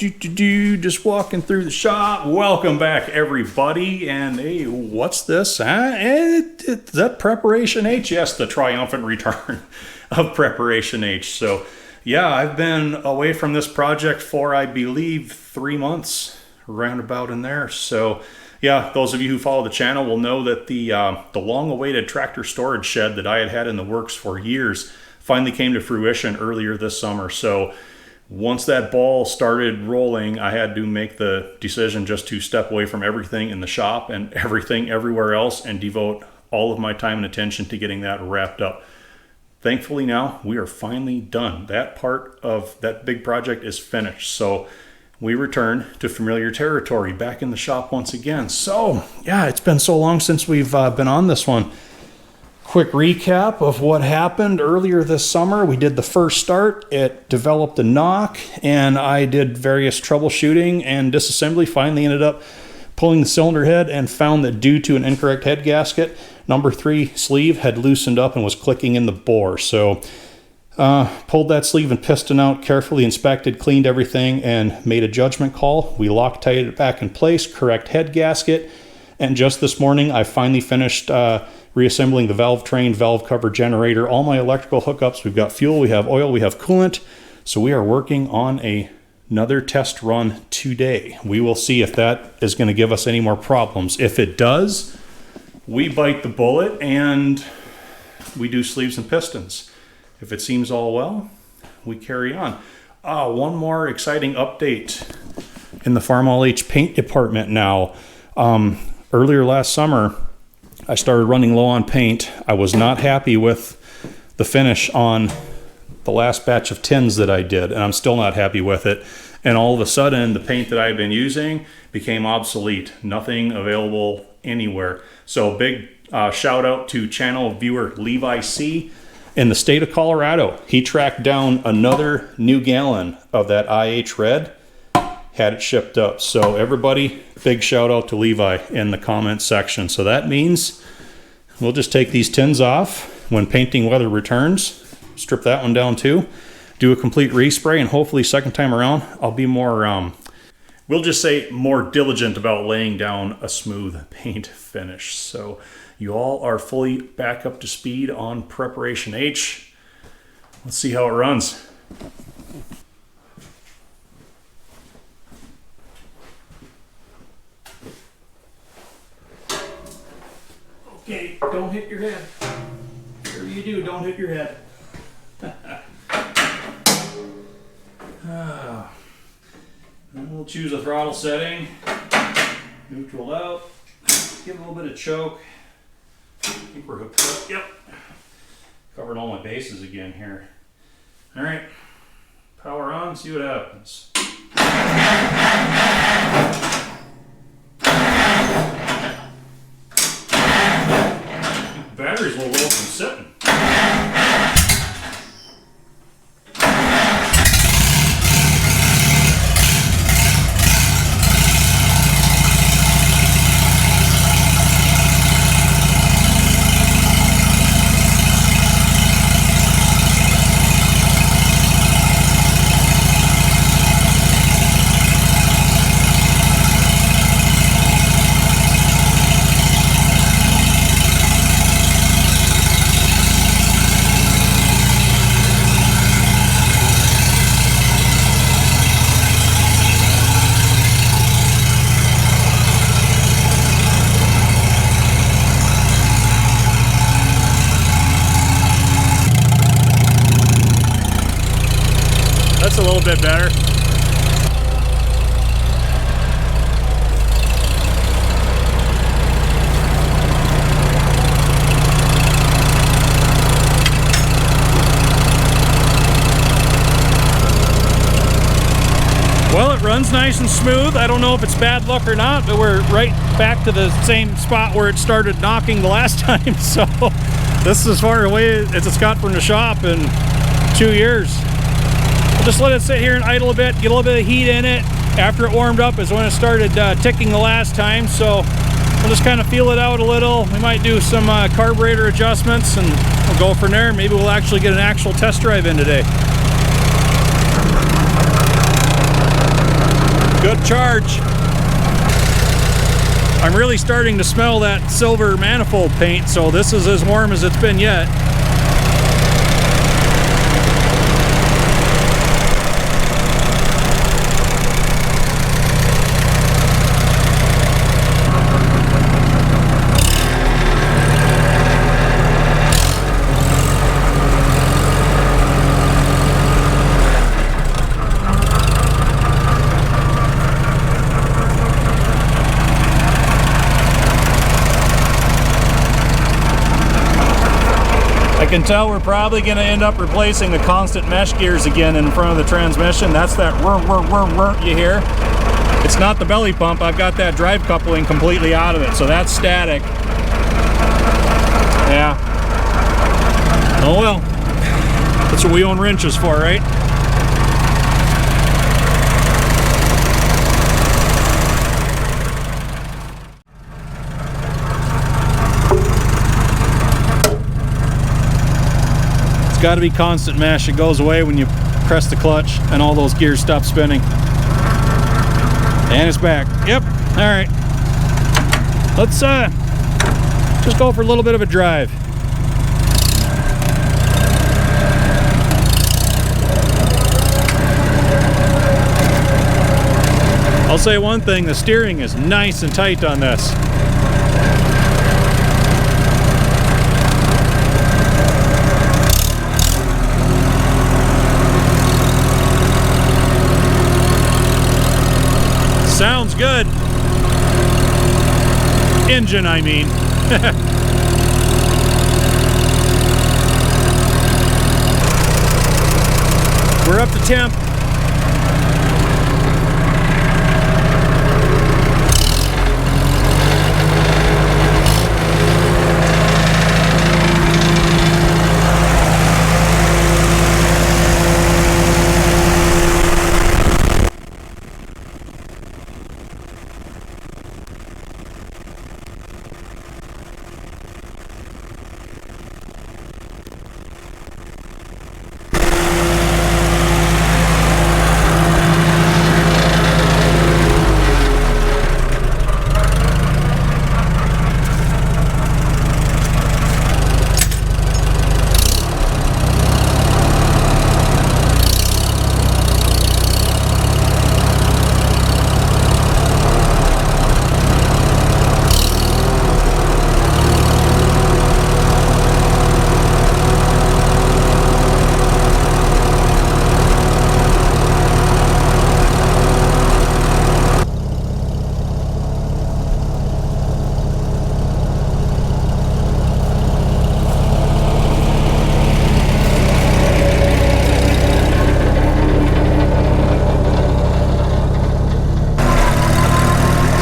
Just walking through the shop. Welcome back, everybody. And hey, what's this? Is that Preparation H? Yes, the triumphant return of Preparation H. So yeah, I've been away from this project for, I believe, 3 months, roundabout in there. So yeah, those of you who follow the channel will know that the long-awaited tractor storage shed that I had in the works for years finally came to fruition earlier this summer. So once that ball started rolling, I had to make the decision just to step away from everything in the shop and everything everywhere else and devote all of my time and attention to getting that wrapped up. Thankfully now we are finally done. That part of that big project is finished. So we return to familiar territory, back in the shop once again. So yeah, it's been so long since we've been on this one. Quick recap of what happened earlier this summer. We did the first start. It developed a knock, and I did various troubleshooting and disassembly. Finally ended up pulling the cylinder head and found that due to an incorrect head gasket, number 3 sleeve had loosened up and was clicking in the bore. So pulled that sleeve and piston out, carefully inspected, cleaned everything, and made a judgment call. We Loctited it back in place, correct head gasket, and just this morning I finally finished reassembling the valve train, valve cover, generator, all my electrical hookups. We've got fuel, we have oil, we have coolant. So we are working on another test run today. We will see if that is going to give us any more problems. If it does, we bite the bullet and we do sleeves and pistons. If it seems all well, we carry on. One more exciting update in the Farmall H paint department now. Earlier last summer, I started running low on paint. I was not happy with the finish on the last batch of tins that I did, and I'm still not happy with it. And all of a sudden, the paint that I've been using became obsolete. Nothing available anywhere. So big shout out to channel viewer Levi C. in the state of Colorado. He tracked down another new gallon of that IH red, had it shipped up. So everybody, big shout out to Levi in the comments section. So that means we'll just take these tins off when painting weather returns, strip that one down too, do a complete respray, and hopefully second time around I'll be more, we'll just say more diligent about laying down a smooth paint finish. So you all are fully back up to speed on Preparation H. Let's see how it runs. Okay, don't hit your head. Whatever you do, don't hit your head. Then we'll choose a throttle setting. Neutral out. Give a little bit of choke. I think we're hooked up. Yep. Covering all my bases again here. All right. Power on, see what happens. Battery's a little low from sitting. That's a little bit better. Well, it runs nice and smooth. I don't know if it's bad luck or not, but we're right back to the same spot where it started knocking the last time. So this is as far away as it's got from the shop in 2 years. We'll just let it sit here and idle a bit, get a little bit of heat in it. After it warmed up is when it started ticking the last time. So we'll just kind of feel it out a little. We might do some carburetor adjustments and we'll go from there. Maybe we'll actually get an actual test drive in today. Good charge. I'm really starting to smell that silver manifold paint, so this is as warm as it's been yet. I can tell we're probably going to end up replacing the constant mesh gears again in front of the transmission. That's that whir, whir, whir, whir you hear. It's not the belly pump. I've got that drive coupling completely out of it, so that's static. Yeah. Oh well. That's what we own wrenches for, right? Got to be constant mesh. It goes away when you press the clutch and all those gears stop spinning. And it's back. Yep. All right. Let's just go for a little bit of a drive. I'll say one thing, the steering is nice and tight on this. Sounds good. Engine, I mean. We're up to temp.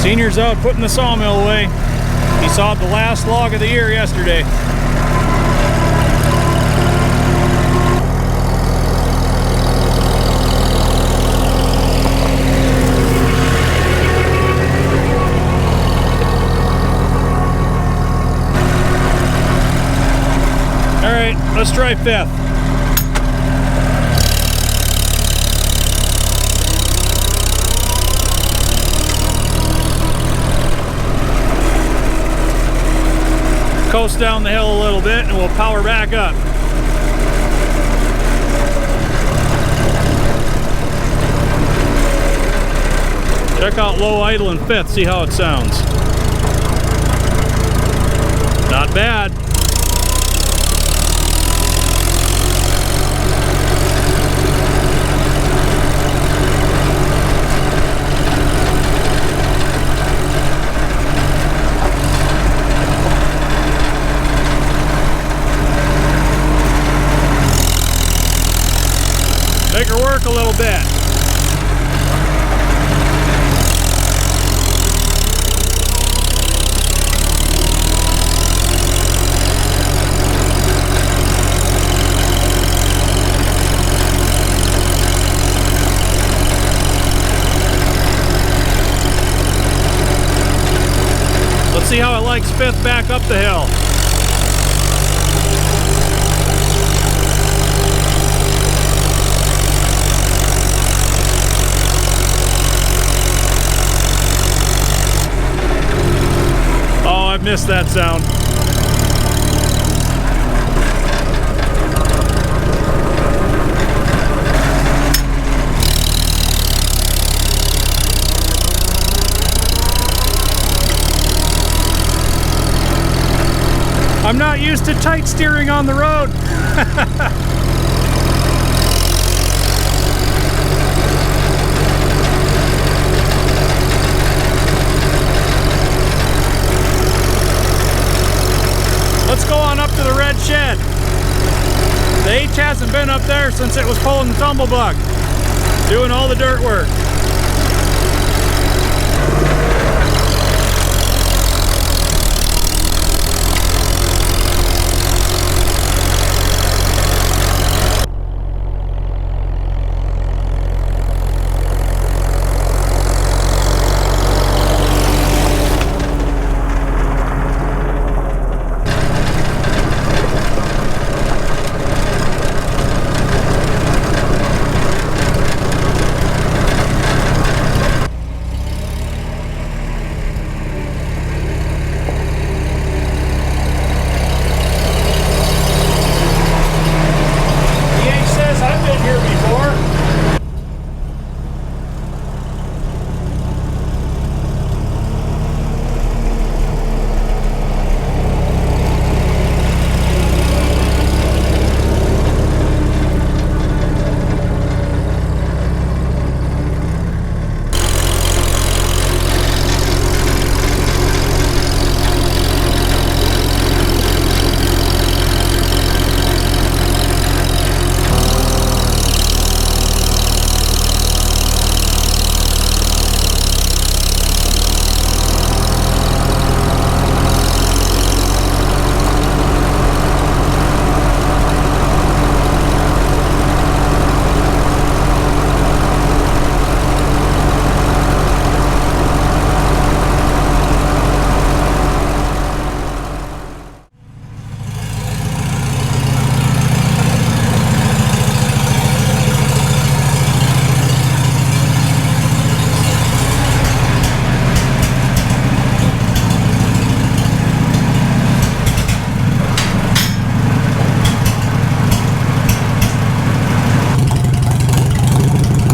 Senior's out putting the sawmill away. He sawed the last log of the year yesterday. All right, let's try fifth. Coast down the hill a little bit and we'll power back up. Check out low idle in fifth, see how it sounds. Not bad. Make her work a little bit. Let's see how it likes fifth back up the hill. I've missed that sound. I'm not used to tight steering on the road. Let's go on up to the red shed. The H hasn't been up there since it was pulling the tumble buck, doing all the dirt work.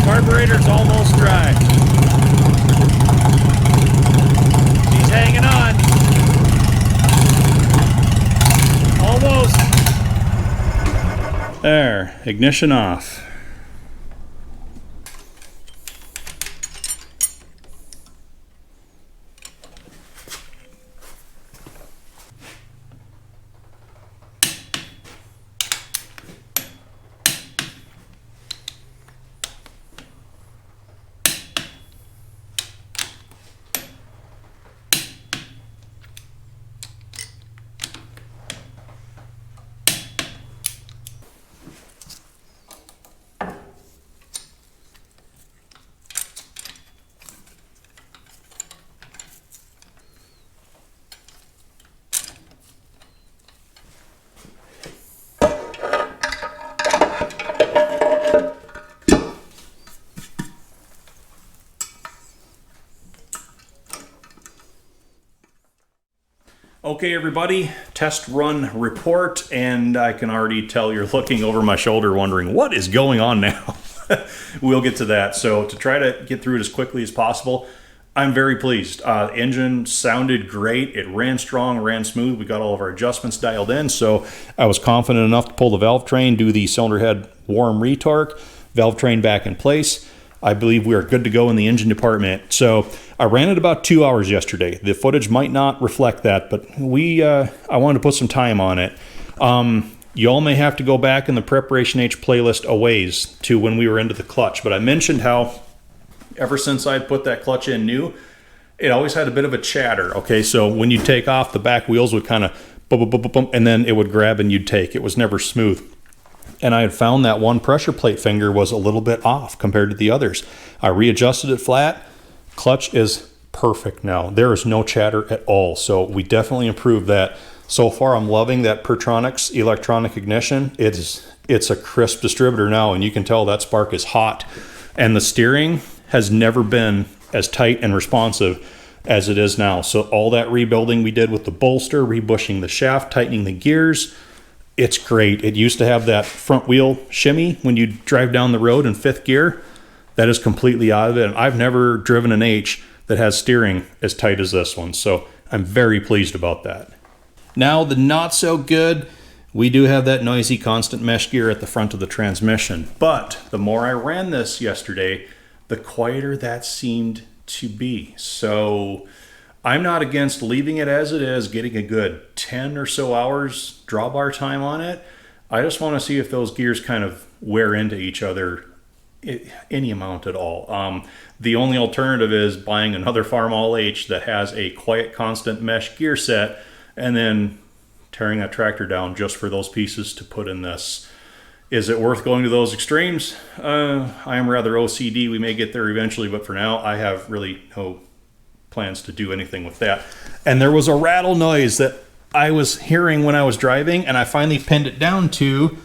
Carburetor's almost dry. She's hanging on. Almost. There, ignition off. Okay, everybody, test run report, and I can already tell you're looking over my shoulder wondering what is going on now. We'll get to that. So to try to get through it as quickly as possible, I'm very pleased. Engine sounded great. It ran strong, ran smooth. We got all of our adjustments dialed in, so I was confident enough to pull the valve train, do the cylinder head warm retorque, valve train back in place. I believe we are good to go in the engine department. So I ran it about 2 hours yesterday. The footage might not reflect that, but I wanted to put some time on it. Y'all may have to go back in the Preparation H playlist a ways to when we were into the clutch, but I mentioned how ever since I put that clutch in new, it always had a bit of a chatter. Okay, so when you take off, the back wheels would kind of bump, bump, bump, bump, and then it would grab and you'd take. It was never smooth. And I had found that one pressure plate finger was a little bit off compared to the others. I readjusted it flat. Clutch is perfect now. There is no chatter at all. So we definitely improved that. So far, I'm loving that Pertronix electronic ignition. It's a crisp distributor now, and you can tell that spark is hot. And the steering has never been as tight and responsive as it is now. So all that rebuilding we did with the bolster, rebushing the shaft, tightening the gears, it's great. It used to have that front wheel shimmy when you drive down the road in fifth gear. That is completely out of it. And I've never driven an H that has steering as tight as this one. So I'm very pleased about that. Now the not so good, we do have that noisy constant mesh gear at the front of the transmission. But the more I ran this yesterday, the quieter that seemed to be. So I'm not against leaving it as it is, getting a good 10 or so hours drawbar time on it. I just want to see if those gears kind of wear into each other any amount at all. The only alternative is buying another Farmall H that has a quiet constant mesh gear set and then tearing that tractor down just for those pieces to put in this. Is it worth going to those extremes? I am rather OCD. We may get there eventually, but for now I have really no plans to do anything with that. And there was a rattle noise that I was hearing when I was driving, and I finally pinned it down to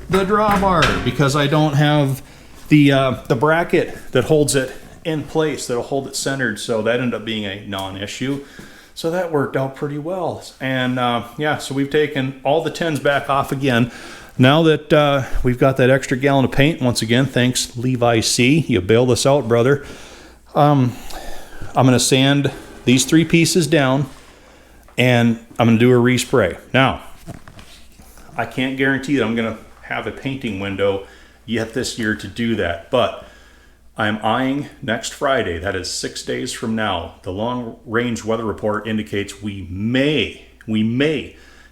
the drawbar because I don't have the bracket that holds it in place, that'll hold it centered. So that ended up being a non-issue. So that worked out pretty well. And yeah, so we've taken all the tins back off again. Now that we've got that extra gallon of paint, once again, thanks Levi C. You bailed us out, brother. I'm going to sand these 3 pieces down, and I'm going to do a respray. Now, I can't guarantee that I'm going to have a painting window yet this year to do that, but I'm eyeing next Friday, that is 6 days from now. The long-range weather report indicates we may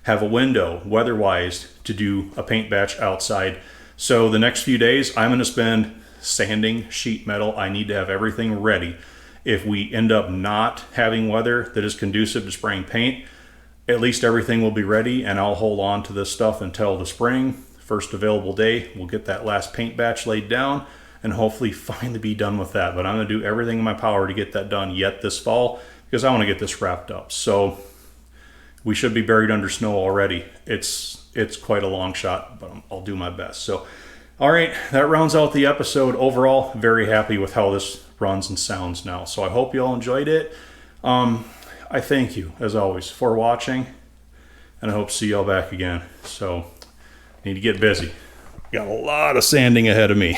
have a window weather-wise to do a paint batch outside. So the next few days, I'm going to spend sanding sheet metal. I need to have everything ready. If we end up not having weather that is conducive to spraying paint, at least everything will be ready, and I'll hold on to this stuff until the spring. First available day, we'll get that last paint batch laid down and hopefully finally be done with that. But I'm going to do everything in my power to get that done yet this fall because I want to get this wrapped up. So we should be buried under snow already. It's quite a long shot, but I'll do my best. So, all right, that rounds out the episode. Overall, very happy with how this runs and sounds now. So I hope you all enjoyed it. I thank you, as always, for watching, and I hope to see y'all back again. So, need to get busy. Got a lot of sanding ahead of me.